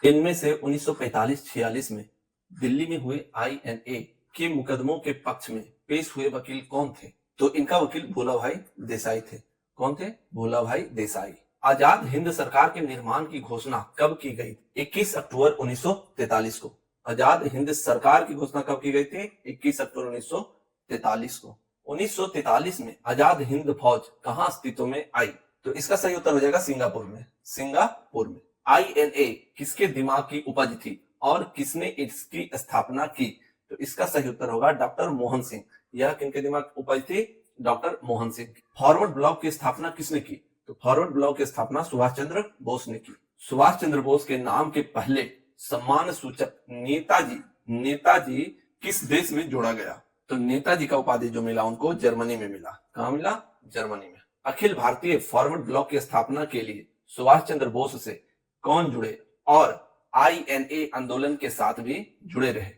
इनमें से 1945-46 में दिल्ली में हुए आईएनए के मुकदमों के पक्ष में पेश हुए वकील कौन थे? तो इनका वकील भोला भाई देसाई थे। कौन थे? भोला भाई देसाई। आजाद हिंद सरकार के निर्माण की घोषणा कब की गई? 21 अक्टूबर 1943 को। आजाद हिंद सरकार की घोषणा कब की गई थी? 21 अक्टूबर 1943 को। 1943 में आजाद हिंद फौज कहां अस्तित्व में आई? तो इसका सही उत्तर हो जाएगा सिंगापुर में। सिंगापुर में। आईएनए किसके दिमाग की उपज थी और किसने इसकी स्थापना की? तो इसका सही उत्तर होगा डॉक्टर मोहन सिंह। यह किनके दिमाग की उपज थी? Doctor Mohan Singh. Forward block की स्थापना किसने की? तो फॉरवर्ड ब्लॉक की स्थापना सुभाष चंद्र बोस ने की। सुभाष चंद्र बोस के नाम के पहले सम्मान सूचक नेताजी किस देश में जोड़ा गया? तो नेताजी का उपाधि जो मिला उनको जर्मनी में मिला। कहां मिला? जर्मनी में। अखिल भारतीय फॉरवर्ड ब्लॉक की स्थापना के लिए सुभाष चंद्र बोस से कौन जुड़े और आईएनए आंदोलन के साथ भी जुड़े रहे?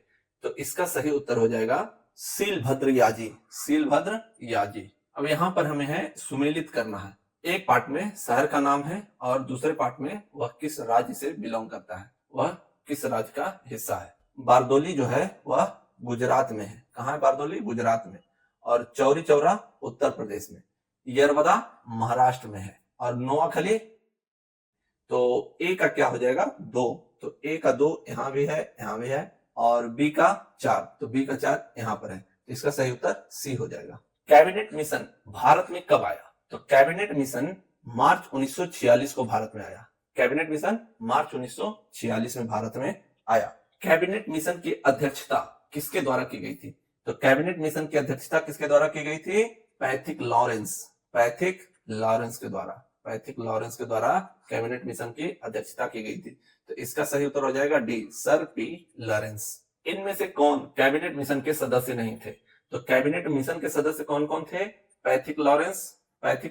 तो इसका सही उत्तर हो जाएगा सीलभद्र याजी। सीलभद्र याजी। अब यहां पर हमें है सुमेलित करना है। एक पार्ट में शहर का नाम है और दूसरे पार्ट में वह किस राज्य से बिलोंग करता है, वह किस राज्य का हिस्सा है। बारदोली जो है वह गुजरात में है। कहां है बारदोली? गुजरात में। और चौरी चौरा उत्तर प्रदेश में। यरवदा महाराष्ट्र में है। और नोआखली, तो ए का क्या हो जाएगा? 2। तो ए का 2 यहां भी है, यहां भी है। और बी का 4, तो बी का 4 यहां पर है। तो इसका सही उत्तर सी हो जाएगा। कैबिनेट मिशन भारत में कब आया? तो कैबिनेट मिशन मार्च 1946 को भारत में आया। कैबिनेट मिशन मार्च 1946 में भारत में आया। कैबिनेट मिशन की अध्यक्षता किसके द्वारा की गई थी? तो कैबिनेट मिशन की अध्यक्षता किसके द्वारा की गई थी? Pethick Lawrence. पैथिक लॉरेंस के द्वारा। पैथिक लॉरेंस के द्वारा कैबिनेट मिशन की अध्यक्षता की गई थी। तो इसका सही उत्तर हो जाएगा डी, सर पी लॉरेंस। इनमें से कौन कैबिनेट मिशन के सदस्य नहीं थे? तो कैबिनेट मिशन के सदस्य कौन कौन थे? Pethick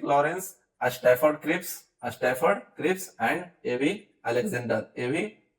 Lawrence, Stafford Cripps and AV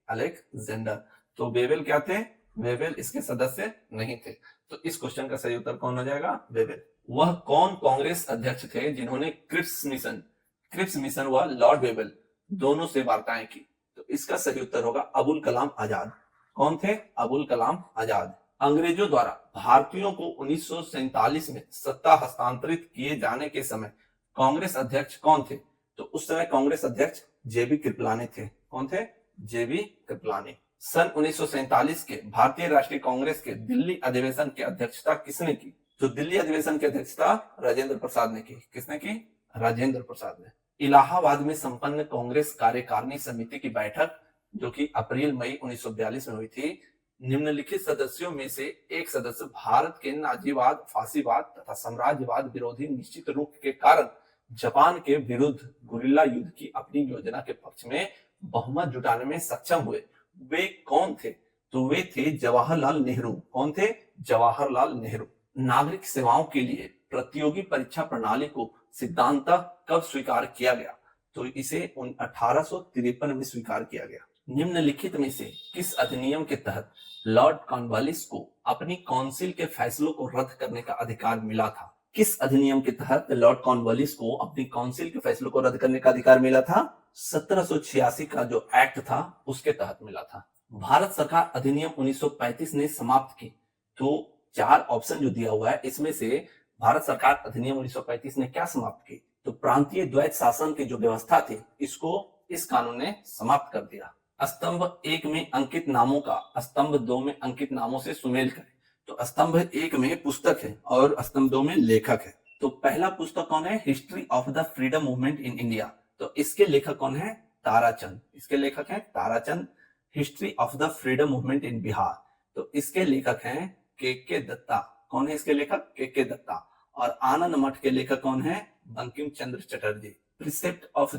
Alexander. तो वेवेल क्या थे? वेवेल इसके सदस्य नहीं थे। तो इस क्वेश्चन का सही उत्तर कौन हो जाएगा? वेवेल। वह कौन कांग्रेस अध्यक्ष थे जिन्होंने क्रिप्स मिशन व लॉर्ड वेवेल दोनों से वार्ताएं की? तो इसका सही उत्तर होगा अबुल कलाम आजाद। कौन थे? अबुल कलाम आजाद। अंग्रेजों द्वारा भारतीयों को 1947 में सत्ता हस्तांतरित किए जाने के समय कांग्रेस अध्यक्ष कौन थे? तो उस समय कांग्रेस अध्यक्ष जेबी कृपलानी थे। कौन थे? जेबी कृपलानी। सन 1947 के भारतीय राष्ट्रीय कांग्रेस के दिल्ली अधिवेशन की अध्यक्षता किसने की? तो दिल्ली अधिवेशन की अध्यक्षता राजेंद्र प्रसाद ने की। किसने की? राजेंद्र प्रसाद ने। इलाहाबाद में संपन्न कांग्रेस कार्यकारिणी समिति की बैठक जो कि अप्रैल मई 1942 में हुई थी, निम्नलिखित सदस्यों में से एक सदस्य भारत के नाजीवाद, फांसीवाद तथा साम्राज्यवाद विरोधी निश्चित रूप के कारण जापान के विरुद्ध गुरिल्ला युद्ध की अपनी योजना के पक्ष में बहुमत जुटाने में सक्षम हुए। वे कौन थे? तो वे थे जवाहरलाल नेहरू। कौन थे? जवाहरलाल नेहरू। नागरिक सेवाओं के लिए प्रतियोगी परीक्षा प्रणाली को सिद्धांततः कब स्वीकार किया गया? तो इसे 1853 में स्वीकार किया गया। निम्नलिखित में से किस अधिनियम के तहत लॉर्ड कॉर्नवालिस को अपनी काउंसिल के फैसलों को रद्द करने का अधिकार मिला था? किस अधिनियम के तहत लॉर्ड कॉर्नवालिस को अपनी काउंसिल के फैसलों को रद्द करने का अधिकार मिला था? 1786 का जो एक्ट था उसके तहत मिला था। भारत सरकार अधिनियम 1935 ने समाप्त की। तो 4 ऑप्शन जो दिया हुआ है इसमें से भारत सरकार अधिनियम 1935 ने क्या समाप्त की? तो प्रांतीय द्वैत शासन की जो व्यवस्था थी इसको इस कानून ने समाप्त कर दिया। स्तंभ 1 में अंकित नामों का स्तंभ 2 में अंकित नामों से सुमेल करें। तो स्तंभ 1 में पुस्तक है और स्तंभ 2 में लेखक है। तो पहला पुस्तक कौन है? History of the freedom movement in India. तो इसके लेखक कौन है? ताराचंद। इसके लेखक हैं Tarachand. History of the freedom movement in Bihar, तो इसके लेखक हैं के दत्ता। कौन है इसके लेखक? के दत्ता। और आनंद मठ के लेखक कौन है? Bankim Chandra Chatterjee. Precept of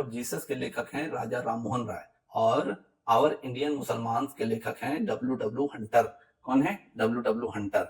Jesus के लेखक हैं राजा राममोहन राय। और आवर इंडियन मुसलमान के लेखक हैं डब्ल्यू हंटर। कौन है? W Hunter.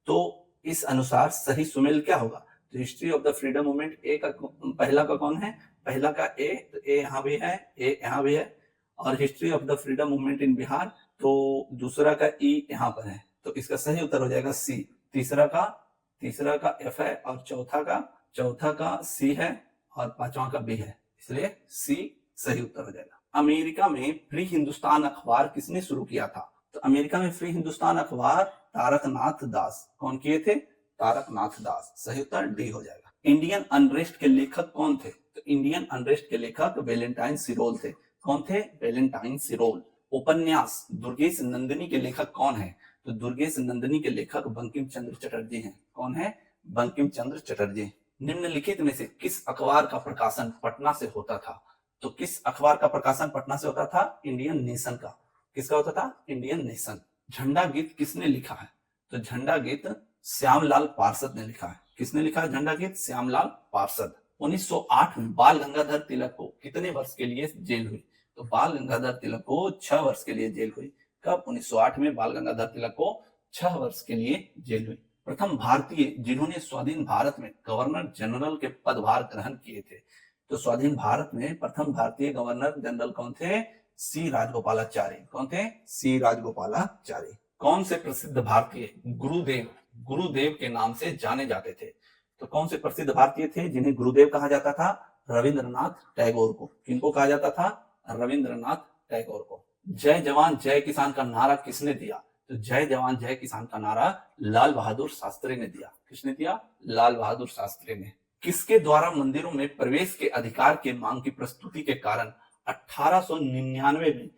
तो इस अनुसार सही सुमेल क्या होगा? तो history of the freedom movement A का पहला का कौन है? पहला का ए, तो ए यहां भी है, ए यहां भी है। और history of the freedom movement in Bihar, तो दूसरा का ई यहां पर है। तो इसका सही उत्तर हो जाएगा सी। तीसरा का एफ है और चौथा का सी है और पांचवा का बी है, इसलिए सी सही उत्तर हो जाएगा। अमेरिका में फ्री हिंदुस्तान अखबार किसने शुरू किया था? तो अमेरिका में फ्री हिंदुस्तान अखबार तारकनाथ दास। कौन किए थे? तारकनाथ दास। सही उत्तर डी हो जाएगा। इंडियन अनरेस्ट के लेखक कौन थे? तो इंडियन अनरेस्ट के लेखक वैलेंटाइन सिरोल थे। कौन थे? वैलेंटाइन सिरोल। उपन्यास दुर्गेश नंदिनी के लेखक कौन है? तो दुर्गेश नंदिनी के लेखक बंकिम चंद्र चटर्जी हैं। कौन है? बंकिम चंद्र चटर्जी। निम्नलिखित में से किस अखबार का प्रकाशन पटना से होता था? तो किस अखबार का प्रकाशन पटना से होता था? इंडियन नेशन का। किसका होता था? Indian nation. झंडा गीत किसने लिखा है? तो झंडा गीत श्यामलाल पार्षद ने लिखा है। किसने लिखा है झंडा गीत? श्यामलाल पार्षद। 1908 में बाल गंगाधर तिलक को कितने वर्ष के लिए जेल हुई? तो बाल गंगाधर तिलक को 6 वर्ष के लिए जेल हुई। कब? 1908 में बाल गंगाधर तिलक को 6 वर्ष के लिए जेल हुई। प्रथम भारतीय जिन्होंने स्वाधीन भारत में गवर्नर जनरल के पदभार ग्रहण किए थे। तो स्वाधीन भारत में प्रथम भारतीय गवर्नर जनरल कौन थे? सी राजगोपालाचारी। कौन थे? सी राजगोपालाचारी। कौन से प्रसिद्ध भारतीय गुरुदेव के नाम से जाने जाते थे? तो कौन से प्रसिद्ध भारतीय थे जिन्हें गुरुदेव कहा जाता था? रविंद्रनाथ टैगोर को। किनको कहा जाता था? रविंद्रनाथ टैगोर को। जय जवान जय किसान का नारा किसने दिया? तो जय जवान जय किसान का नारा लाल बहादुर शास्त्री ने दिया। किसने दिया? लाल बहादुर शास्त्री ने। किसके द्वारा मंदिरों में प्रवेश के अधिकार के मांग की प्रस्तुति के कारण 1899 में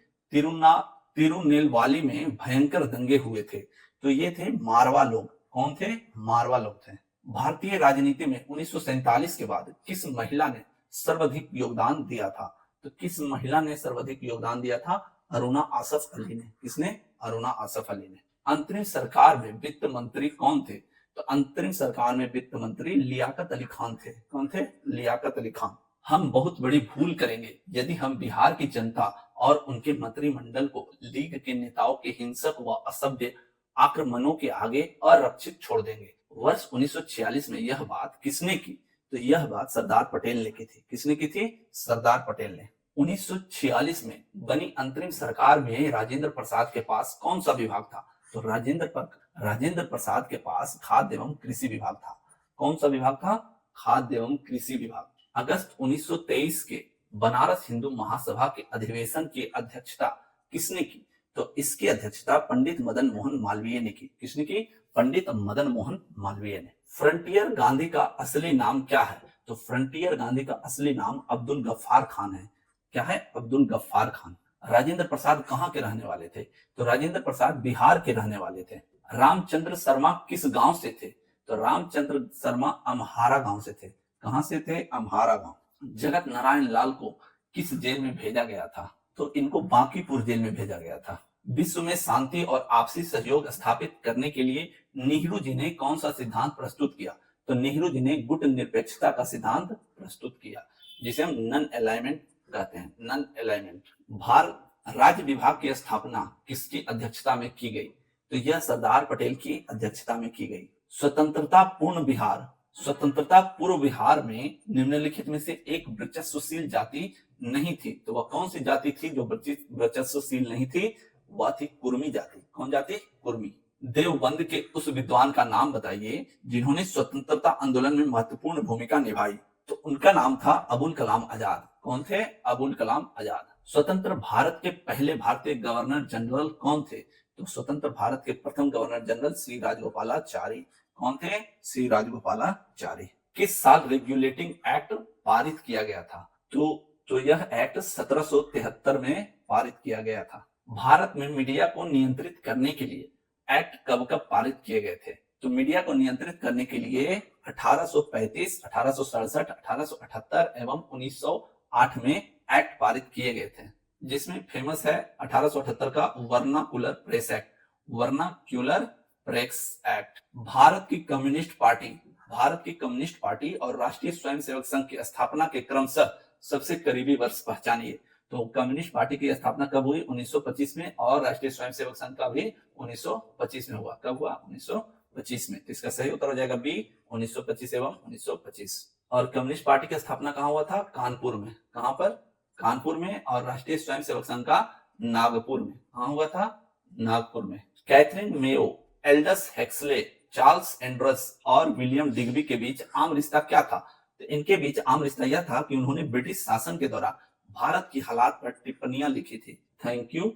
तिरुनेलवाली में भयंकर दंगे हुए थे? तो ये थे मारवा लोग। कौन थे? मारवा लोग थे। भारतीय राजनीति में 1947 के बाद किस महिला ने सर्वाधिक योगदान दिया था? तो किस महिला ने सर्वाधिक योगदान दिया था? अरुणा आसफ अली ने। किसने? अरुणा आसफ अली ने। अंतरिम सरकार में वित्त मंत्री कौन थे? तो अंतरिम सरकार में वित्त मंत्री लियाकत अली खान थे। कौन थे? लियाकत अली खान। हम बहुत बड़ी भूल करेंगे यदि हम बिहार की जनता और उनके मंत्रिमंडल को लीग के नेताओं के हिंसक व असभ्य आक्रमणों के आगे अरक्षित छोड़ देंगे। वर्ष 1946 में यह बात किसने की? तो यह बात सरदार पटेल ने की थी। किसने की थी? सरदार पटेल ने। 1946 में बनी अंतरिम सरकार में राजेंद्र प्रसाद के पास कौन सा विभाग था? तो राजेंद्र प्रसाद के पास खाद्य एवं कृषि विभाग था। कौन सा विभाग था? खाद्य एवं कृषि विभाग। अगस्त 1923 के बनारस हिंदू महासभा के अधिवेशन की अध्यक्षता किसने की? तो इसकी अध्यक्षता पंडित मदन मोहन मालवीय ने की। किसने की? पंडित मदन मोहन मालवीय ने। फ्रंटियर गांधी का असली नाम क्या है? तो फ्रंटियर गांधी का असली नाम अब्दुल गफ्फार खान है। क्या है? अब्दुल गफ्फार खान। राजेंद्र प्रसाद कहाँ के रहने वाले थे? तो राजेंद्र प्रसाद बिहार के रहने वाले थे। रामचंद्र शर्मा किस गांव से थे? तो रामचंद्र शर्मा अम्हारा गांव से थे। कहां से थे? अम्हारा गांव। जगत नारायण लाल को किस जेल में भेजा गया था? तो इनको बांकीपुर जेल में भेजा गया था। विश्व में शांति और आपसी सहयोग स्थापित करने के लिए नेहरू जी ने कौन सा सिद्धांत प्रस्तुत किया? तो नेहरू जी ने गुट निरपेक्षता का सिद्धांत प्रस्तुत किया, जिसे हम नॉन अलाइनमेंट कहते हैं। Non alignment. भारत राज्य विभाग की स्थापना किसकी अध्यक्षता में की गई? तो यह सरदार पटेल की अध्यक्षता में की गई। स्वतंत्रता पूर्व बिहार में निम्नलिखित में से एक वर्चस्वशील जाति नहीं थी। तो वह कौन सी जाति थी जो वर्चस्वशील नहीं थी? वह थी कुर्मी जाति। कौन जाति? कुर्मी। देवबंद के उस विद्वान का नाम बताइए जिन्होंने स्वतंत्रता आंदोलन में महत्वपूर्ण भूमिका निभाई। तो उनका नाम था अबुल कलाम आजाद। कौन थे? अबुल कलाम आजाद। स्वतंत्र भारत के पहले भारतीय गवर्नर जनरल कौन थे? तो स्वतंत्र भारत के प्रथम गवर्नर जनरल श्री राजगोपालाचारी। कौन थे? श्री राजगोपालाचारी। किस साल रेगुलेटिंग एक्ट पारित किया गया था? तो यह एक्ट 1773 में पारित किया गया था। भारत में मीडिया को नियंत्रित करने के लिए एक्ट कब पारित किए गए थे? तो मीडिया को नियंत्रित करने के लिए 1835, 1867, 1878 एवं 1908 में एक्ट पारित किए गए थे, जिसमें फेमस है 1878 का vernacular press act. Vernacular press act. Bharat की कम्युनिस्ट पार्टी और राष्ट्रीय स्वयंसेवक संघ की स्थापना के क्रमशः सबसे करीबी वर्ष पहचानिए। तो कम्युनिस्ट पार्टी की स्थापना कब हुई? 1925 में। और राष्ट्रीय स्वयंसेवक संघ का भी 1925 में हुआ। कब हुआ? 1925 में। तो इसका सही उत्तर हो जाएगा बी, 1925 एवं 1925। और कम्युनिस्ट पार्टी की स्थापना कहाँ हुआ था? कानपुर में। कहाँ पर? कानपुर में। और राष्ट्रीय स्वयंसेवक संघ का नागपुर में। कहाँ हुआ था? नागपुर में। कैथरीन मेयो, एल्डस हेक्सले, चार्ल्स एंड्रस और विलियम डिग्बी के बीच आम रिश्ता क्या था? तो इनके बीच आम रिश्ता यह था कि उन्होंने ब्रिटिश शासन के दौरान भारत की हालात पर टिप्पणियां लिखी थी। Thank you.